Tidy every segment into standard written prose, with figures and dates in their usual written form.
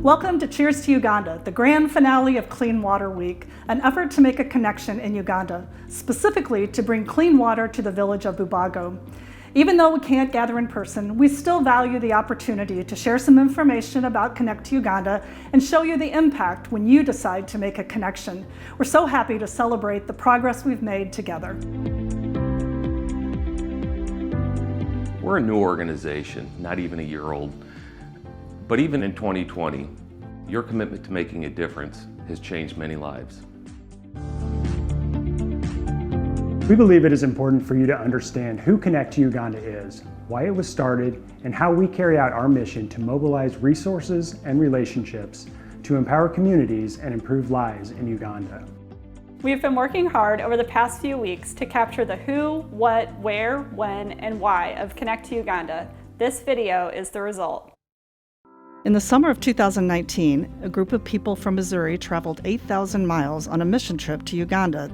Welcome to Cheers to Uganda, the grand finale of Clean Water Week, an effort to make a connection in Uganda, specifically to bring clean water to the village of Bubago. Even though we can't gather in person, we still value the opportunity to share some information about Connect to Uganda and show you the impact when you decide to make a connection. We're so happy to celebrate the progress we've made together. We're a new organization, not even a year old. But even in 2020, your commitment to making a difference has changed many lives. We believe it is important for you to understand who Connect to Uganda is, why it was started, and how we carry out our mission to mobilize resources and relationships to empower communities and improve lives in Uganda. We've been working hard over the past few weeks to capture the who, what, where, when, and why of Connect to Uganda. This video is the result. In the summer of 2019, a group of people from Missouri traveled 8,000 miles on a mission trip to Uganda.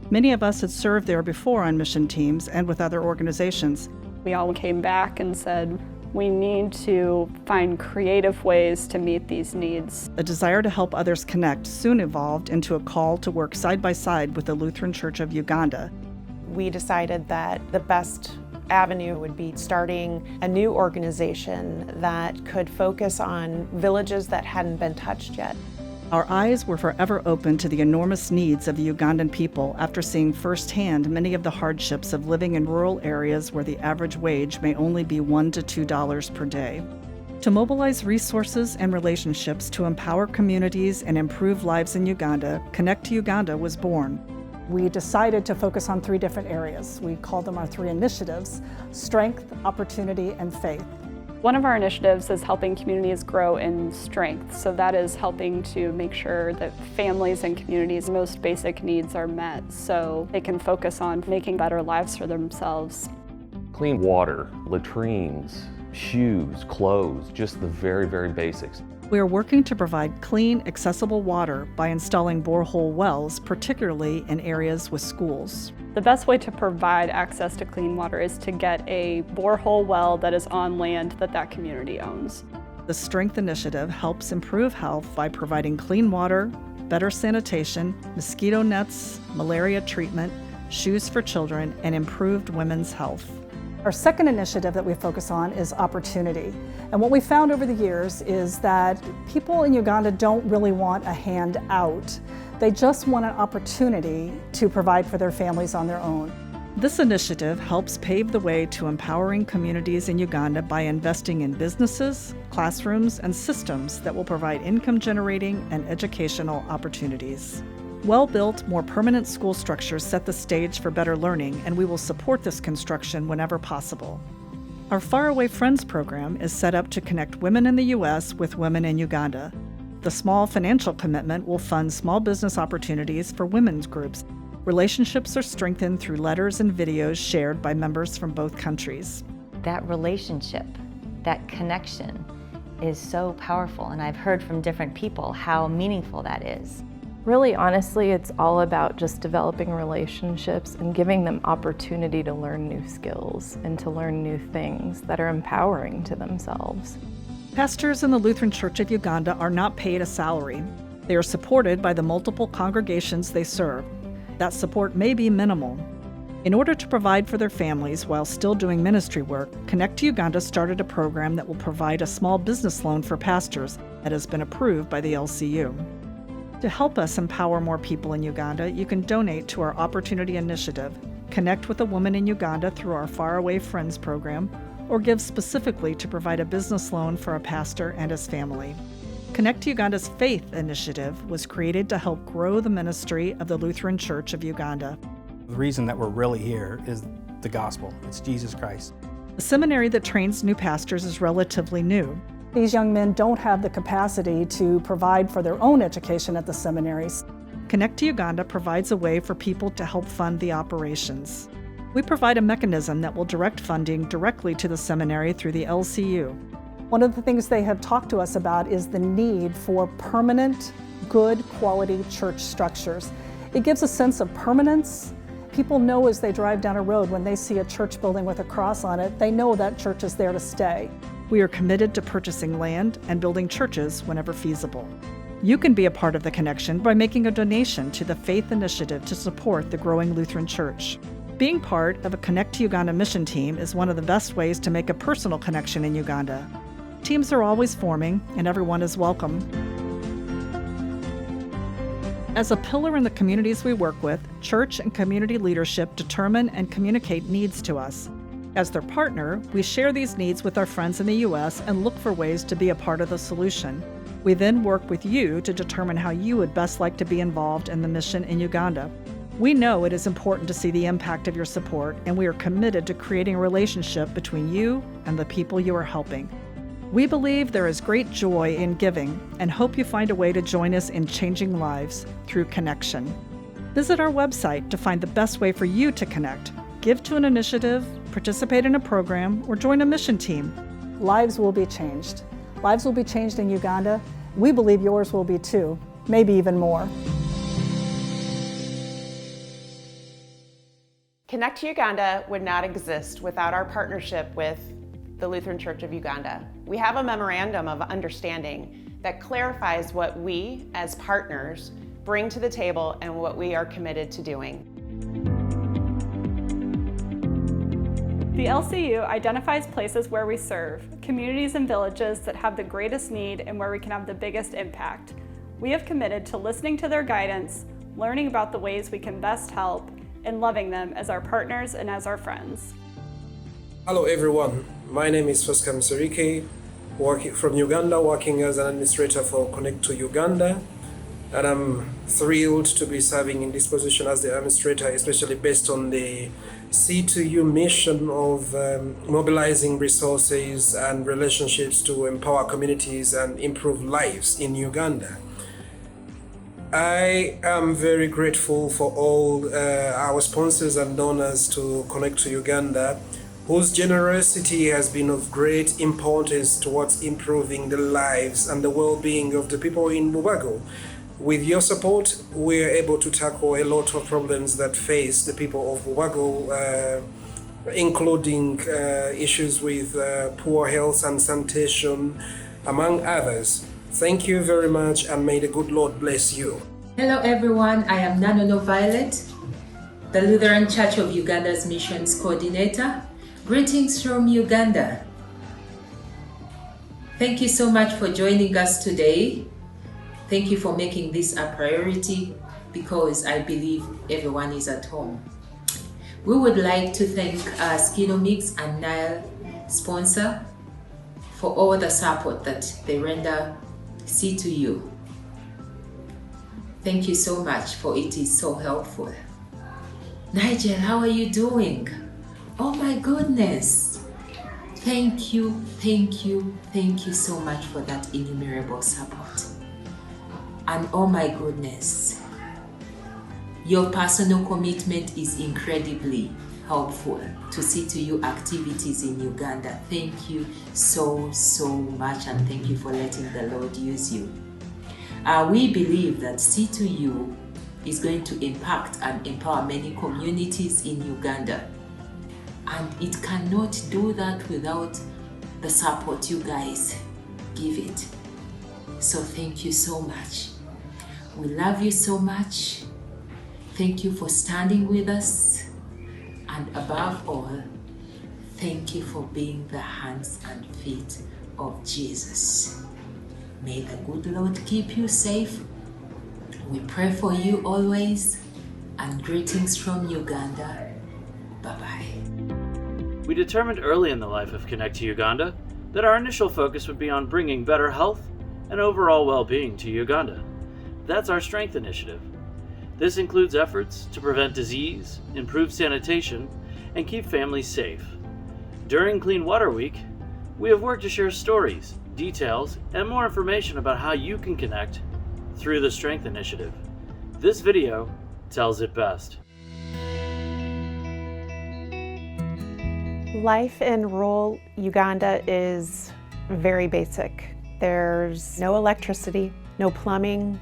Many of us had served there before on mission teams and with other organizations. We all came back and said, we need to find creative ways to meet these needs. A desire to help others connect soon evolved into a call to work side by side with the Lutheran Church of Uganda. We decided that the best avenue would be starting a new organization that could focus on villages that hadn't been touched yet. Our eyes were forever open to the enormous needs of the Ugandan people after seeing firsthand many of the hardships of living in rural areas where the average wage may only be $1 to $2 per day. To mobilize resources and relationships to empower communities and improve lives in Uganda, Connect to Uganda was born. We decided to focus on 3 different areas. We called them our 3 initiatives: strength, opportunity, and faith. One of our initiatives is helping communities grow in strength. So that is helping to make sure that families and communities' most basic needs are met so they can focus on making better lives for themselves. Clean water, latrines, shoes, clothes, just the very, very basics. We are working to provide clean, accessible water by installing borehole wells, particularly in areas with schools. The best way to provide access to clean water is to get a borehole well that is on land that community owns. The Strength Initiative helps improve health by providing clean water, better sanitation, mosquito nets, malaria treatment, shoes for children, and improved women's health. Our second initiative that we focus on is opportunity. And what we found over the years is that people in Uganda don't really want a hand out. They just want an opportunity to provide for their families on their own. This initiative helps pave the way to empowering communities in Uganda by investing in businesses, classrooms, and systems that will provide income-generating and educational opportunities. Well-built, more permanent school structures set the stage for better learning, and we will support this construction whenever possible. Our Faraway Friends program is set up to connect women in the U.S. with women in Uganda. The small financial commitment will fund small business opportunities for women's groups. Relationships are strengthened through letters and videos shared by members from both countries. That relationship, that connection is so powerful, and I've heard from different people how meaningful that is. Really, honestly, it's all about just developing relationships and giving them opportunity to learn new skills and to learn new things that are empowering to themselves. Pastors in the Lutheran Church of Uganda are not paid a salary. They are supported by the multiple congregations they serve. That support may be minimal. In order to provide for their families while still doing ministry work, Connect to Uganda started a program that will provide a small business loan for pastors that has been approved by the LCU. To help us empower more people in Uganda, you can donate to our Opportunity Initiative, connect with a woman in Uganda through our Faraway Friends program, or give specifically to provide a business loan for a pastor and his family. Connect to Uganda's Faith Initiative was created to help grow the ministry of the Lutheran Church of Uganda. The reason that we're really here is the gospel. It's Jesus Christ. The seminary that trains new pastors is relatively new. These young men don't have the capacity to provide for their own education at the seminaries. Connect to Uganda provides a way for people to help fund the operations. We provide a mechanism that will direct funding directly to the seminary through the LCU. One of the things they have talked to us about is the need for permanent, good quality church structures. It gives a sense of permanence. People know as they drive down a road when they see a church building with a cross on it, they know that church is there to stay. We are committed to purchasing land and building churches whenever feasible. You can be a part of the connection by making a donation to the Faith Initiative to support the growing Lutheran Church. Being part of a Connect to Uganda mission team is one of the best ways to make a personal connection in Uganda. Teams are always forming, and everyone is welcome. As a pillar in the communities we work with, church and community leadership determine and communicate needs to us. As their partner, we share these needs with our friends in the U.S. and look for ways to be a part of the solution. We then work with you to determine how you would best like to be involved in the mission in Uganda. We know it is important to see the impact of your support, and we are committed to creating a relationship between you and the people you are helping. We believe there is great joy in giving and hope you find a way to join us in changing lives through connection. Visit our website to find the best way for you to connect, give to an initiative, participate in a program, or join a mission team. Lives will be changed. Lives will be changed in Uganda. We believe yours will be too, maybe even more. Connect to Uganda would not exist without our partnership with the Lutheran Church of Uganda. We have a memorandum of understanding that clarifies what we, as partners, bring to the table and what we are committed to doing. The LCU identifies places where we serve, communities and villages that have the greatest need and where we can have the biggest impact. We have committed to listening to their guidance, learning about the ways we can best help, and loving them as our partners and as our friends. Hello everyone, my name is Foskam Serike, working from Uganda, working as an administrator for Connect to Uganda, and I'm thrilled to be serving in this position as the administrator, especially based on the C2U mission of mobilizing resources and relationships to empower communities and improve lives in Uganda. I am very grateful for all our sponsors and donors to Connect to Uganda, whose generosity has been of great importance towards improving the lives and the well-being of the people in Bubago. With your support, we are able to tackle a lot of problems that face the people of Bubago, including issues with poor health and sanitation, among others. Thank you very much, and may the good Lord bless you. Hello everyone, I am Nanono Violet, the Lutheran Church of Uganda's Missions Coordinator. Greetings from Uganda. Thank you so much for joining us today. Thank you for making this a priority, because I believe everyone is at home. We would like to thank Skido Mix and Nile sponsor for all the support that they render C2U. Thank you so much, for it is so helpful. Nigel, how are you doing? Oh my goodness. Thank you, thank you, thank you so much for that innumerable support. And oh my goodness, your personal commitment is incredibly helpful to C2U activities in Uganda. Thank you so much, and thank you for letting the Lord use you. We believe that C2U is going to impact and empower many communities in Uganda. And it cannot do that without the support you guys give it. So thank you so much. We love you so much. Thank you for standing with us. And above all, thank you for being the hands and feet of Jesus. May the good Lord keep you safe. We pray for you always. And greetings from Uganda. Bye-bye. We determined early in the life of Connect to Uganda that our initial focus would be on bringing better health and overall well-being to Uganda. That's our Strength Initiative. This includes efforts to prevent disease, improve sanitation, and keep families safe. During Clean Water Week, we have worked to share stories, details, and more information about how you can connect through the Strength Initiative. This video tells it best. Life in rural Uganda is very basic. There's no electricity, no plumbing.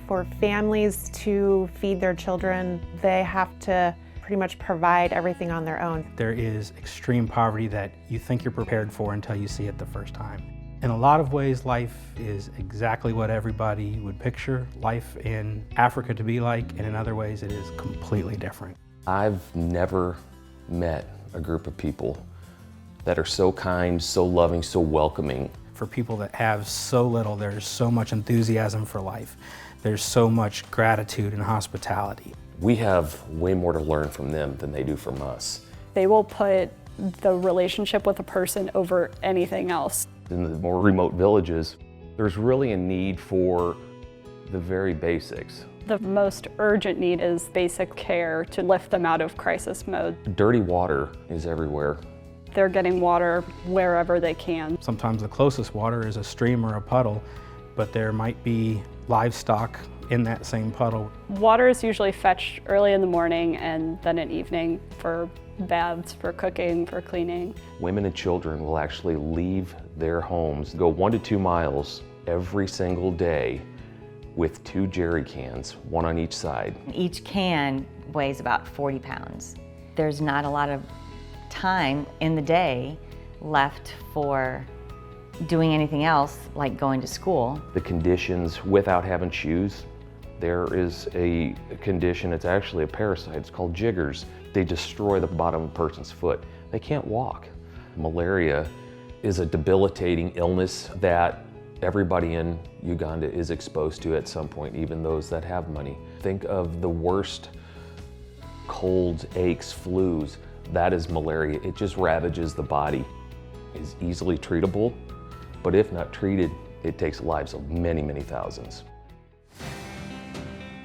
For families to feed their children, they have to pretty much provide everything on their own. There is extreme poverty that you think you're prepared for until you see it the first time. In a lot of ways, life is exactly what everybody would picture life in Africa to be like, and in other ways it is completely different. I've never met a group of people that are so kind, so loving, so welcoming. For people that have so little, there's so much enthusiasm for life. There's so much gratitude and hospitality. We have way more to learn from them than they do from us. They will put the relationship with a person over anything else. In the more remote villages, there's really a need for the very basics. The most urgent need is basic care to lift them out of crisis mode. Dirty water is everywhere. They're getting water wherever they can. Sometimes the closest water is a stream or a puddle, but there might be livestock in that same puddle. Water is usually fetched early in the morning and then at evening for baths, for cooking, for cleaning. Women and children will actually leave their homes, go 1 to 2 miles every single day with 2 jerry cans, 1 on each side. Each can weighs about 40 pounds. There's not a lot of time in the day left for doing anything else like going to school. The conditions without having shoes, there is a condition, it's actually a parasite, it's called jiggers. They destroy the bottom of a person's foot. They can't walk. Malaria is a debilitating illness that everybody in Uganda is exposed to at some point, even those that have money. Think of the worst colds, aches, flus. That is malaria. It just ravages the body. It's easily treatable, but if not treated, it takes the lives of many, many thousands.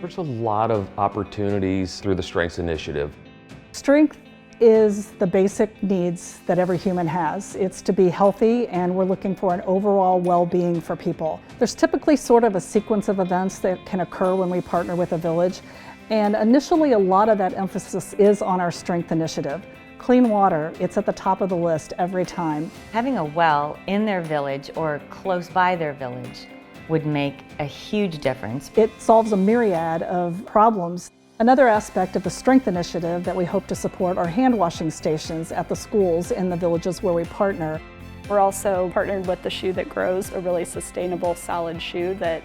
There's a lot of opportunities through the Strengths Initiative. Strength is the basic needs that every human has. It's to be healthy, and we're looking for an overall well-being for people. There's typically sort of a sequence of events that can occur when we partner with a village, and initially a lot of that emphasis is on our Strength Initiative. Clean water, it's at the top of the list every time. Having a well in their village or close by their village would make a huge difference. It solves a myriad of problems. Another aspect of the Strength Initiative that we hope to support are hand washing stations at the schools in the villages where we partner. We're also partnered with the Shoe That Grows, a really sustainable solid shoe that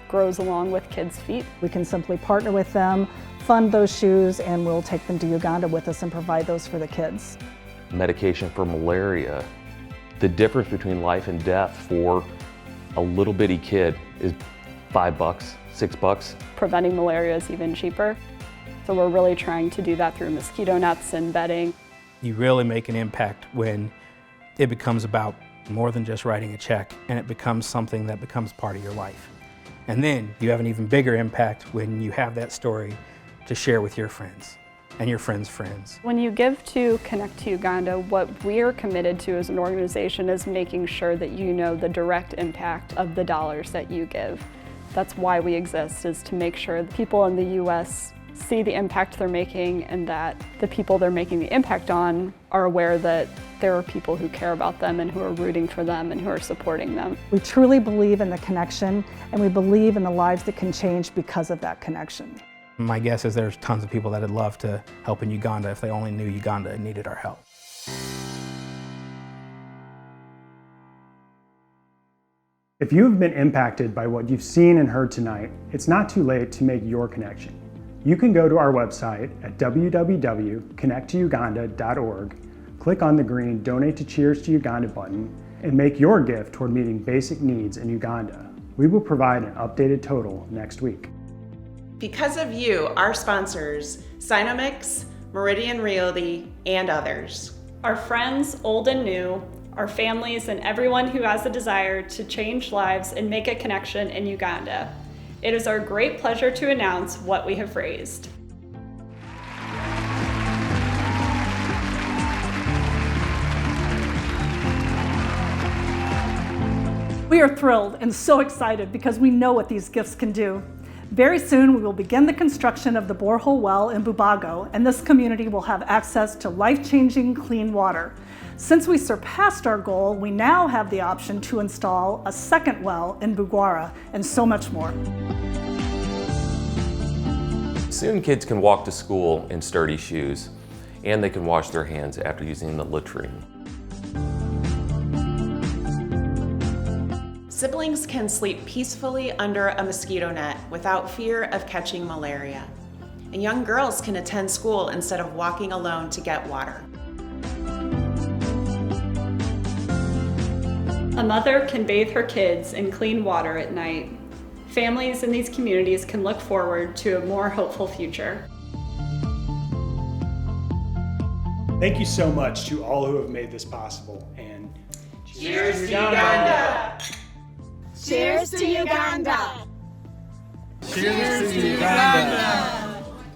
grows along with kids' feet. We can simply partner with them, fund those shoes, and we'll take them to Uganda with us and provide those for the kids. Medication for malaria. The difference between life and death for a little bitty kid is $5, $6. Preventing malaria is even cheaper. So we're really trying to do that through mosquito nets and bedding. You really make an impact when it becomes about more than just writing a check, and it becomes something that becomes part of your life. And then you have an even bigger impact when you have that story to share with your friends and your friends' friends. When you give to Connect to Uganda, what we're committed to as an organization is making sure that you know the direct impact of the dollars that you give. That's why we exist, is to make sure that people in the U.S. see the impact they're making, and that the people they're making the impact on are aware that there are people who care about them and who are rooting for them and who are supporting them. We truly believe in the connection, and we believe in the lives that can change because of that connection. My guess is there's tons of people that would love to help in Uganda if they only knew Uganda needed our help. If you have been impacted by what you've seen and heard tonight, it's not too late to make your connection. You can go to our website at www.connecttouganda.org, click on the green Donate to Cheers to Uganda button, and make your gift toward meeting basic needs in Uganda. We will provide an updated total next week. Because of you, our sponsors, Sinomix, Meridian Realty, and others. Our friends, old and new, our families, and everyone who has a desire to change lives and make a connection in Uganda. It is our great pleasure to announce what we have raised. We are thrilled and so excited because we know what these gifts can do. Very soon, we will begin the construction of the borehole well in Bubago, and this community will have access to life-changing clean water. Since we surpassed our goal, we now have the option to install a second well in Bugwara, and so much more. Soon kids can walk to school in sturdy shoes, and they can wash their hands after using the latrine. Siblings can sleep peacefully under a mosquito net without fear of catching malaria. And young girls can attend school instead of walking alone to get water. A mother can bathe her kids in clean water at night. Families in these communities can look forward to a more hopeful future. Thank you so much to all who have made this possible, and cheers to Uganda! Cheers to Uganda! Cheers to Uganda!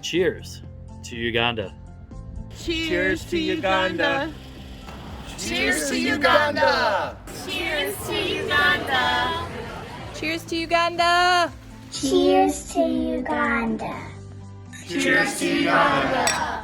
Cheers to Uganda! Cheers to Uganda! Cheers to Uganda! Cheers to Uganda! Cheers to Uganda! Cheers to Uganda! Cheers to Uganda!